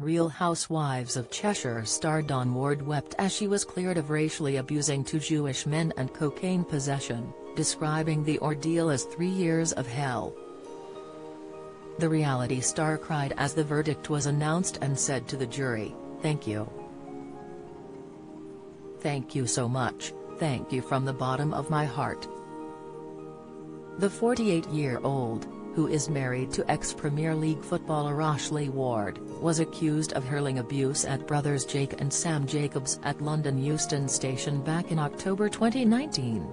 Real Housewives of Cheshire star Dawn Ward wept as she was cleared of racially abusing two Jewish men and cocaine possession, describing the ordeal as 3 years of hell. The reality star cried as the verdict was announced and said to the jury, "Thank you. Thank you so much, thank you from the bottom of my heart." The 48-year-old, who is married to ex-Premier League footballer Ashley Ward, was accused of hurling abuse at brothers Jake and Sam Jacobs at London Euston Station back in October 2019.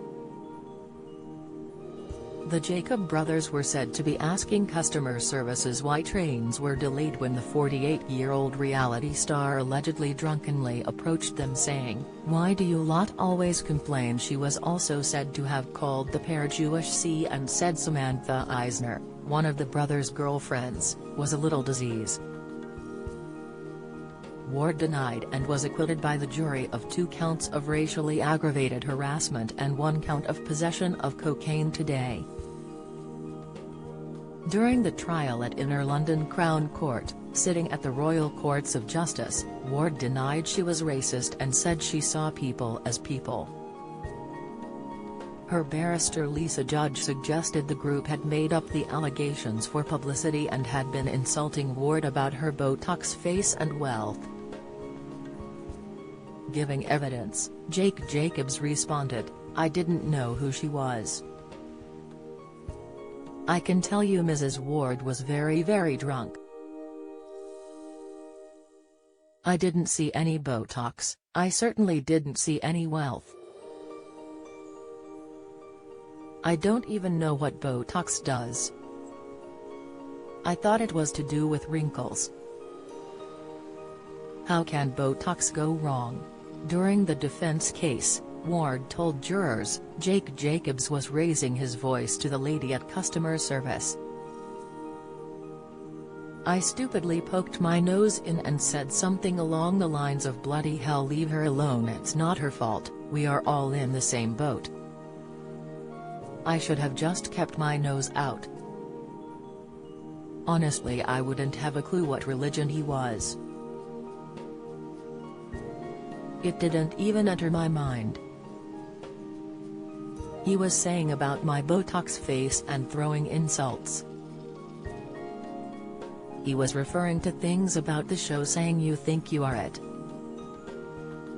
The Jacob brothers were said to be asking customer services why trains were delayed when the 48-year-old reality star allegedly drunkenly approached them saying, "Why do you lot always complain?" She was also said to have called the pair Jewish C and said Samantha Eisner, one of the brothers' girlfriends, was a little disease. Ward denied and was acquitted by the jury of 2 counts of racially aggravated harassment and 1 count of possession of cocaine today. During the trial at Inner London Crown Court, sitting at the Royal Courts of Justice, Ward denied she was racist and said she saw people as people. Her barrister Lisa Judge suggested the group had made up the allegations for publicity and had been insulting Ward about her Botox face and wealth. Giving evidence, Jake Jacobs responded, "I didn't know who she was. I can tell you Mrs. Ward was very drunk. I didn't see any Botox, I certainly didn't see any wealth. I don't even know what Botox does. I thought it was to do with wrinkles. How can Botox go wrong?" During the defense case, Ward told jurors, Jake Jacobs was raising his voice to the lady at customer service. "I stupidly poked my nose in and said something along the lines of bloody hell, leave her alone, it's not her fault, we are all in the same boat. I should have just kept my nose out. Honestly, I wouldn't have a clue what religion he was. It didn't even enter my mind. He was saying about my Botox face and throwing insults. He was referring to things about the show, saying you think you are it.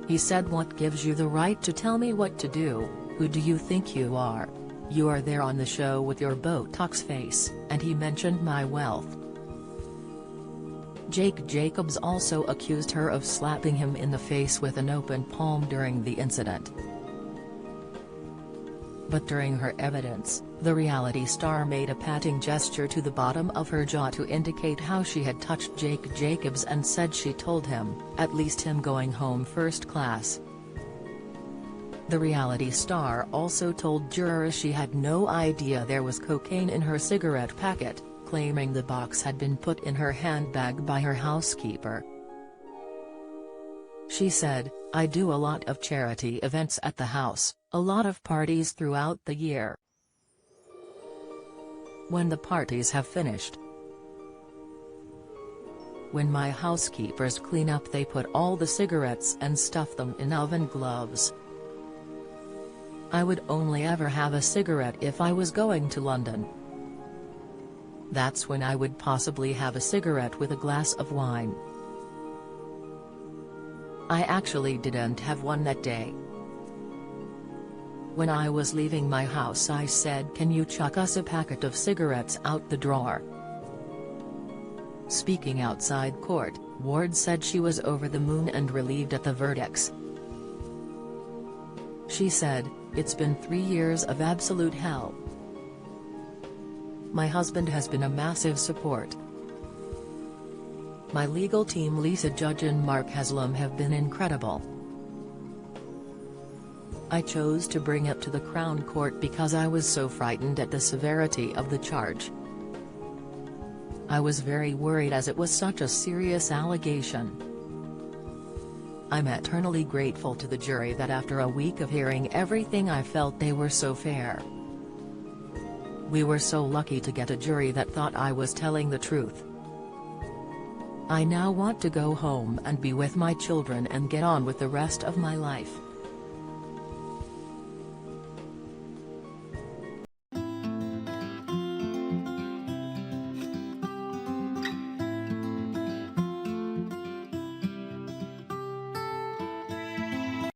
He said, what gives you the right to tell me what to do, who do you think you are? You are there on the show with your Botox face," and he mentioned my wealth. Jake Jacobs also accused her of slapping him in the face with an open palm during the incident. But during her evidence, the reality star made a patting gesture to the bottom of her jaw to indicate how she had touched Jake Jacobs and said she told him, at least him going home first class. The reality star also told jurors she had no idea there was cocaine in her cigarette packet, claiming the box had been put in her handbag by her housekeeper. She said, "I do a lot of charity events at the house, a lot of parties throughout the year. When the parties have finished, when my housekeepers clean up, they put all the cigarettes and stuff them in oven gloves. I would only ever have a cigarette if I was going to London. That's when I would possibly have a cigarette with a glass of wine. I actually didn't have one that day. When I was leaving my house, I said, can you chuck us a packet of cigarettes out the drawer?" Speaking outside court, Ward said she was over the moon and relieved at the verdicts. She said, "It's been 3 years of absolute hell. My husband has been a massive support. My legal team, Lisa Judge and Mark Haslam, have been incredible. I chose to bring it to the Crown Court because I was so frightened at the severity of the charge. I was very worried as it was such a serious allegation. I'm eternally grateful to the jury that after a week of hearing everything, I felt they were so fair. We were so lucky to get a jury that thought I was telling the truth. I now want to go home and be with my children and get on with the rest of my life.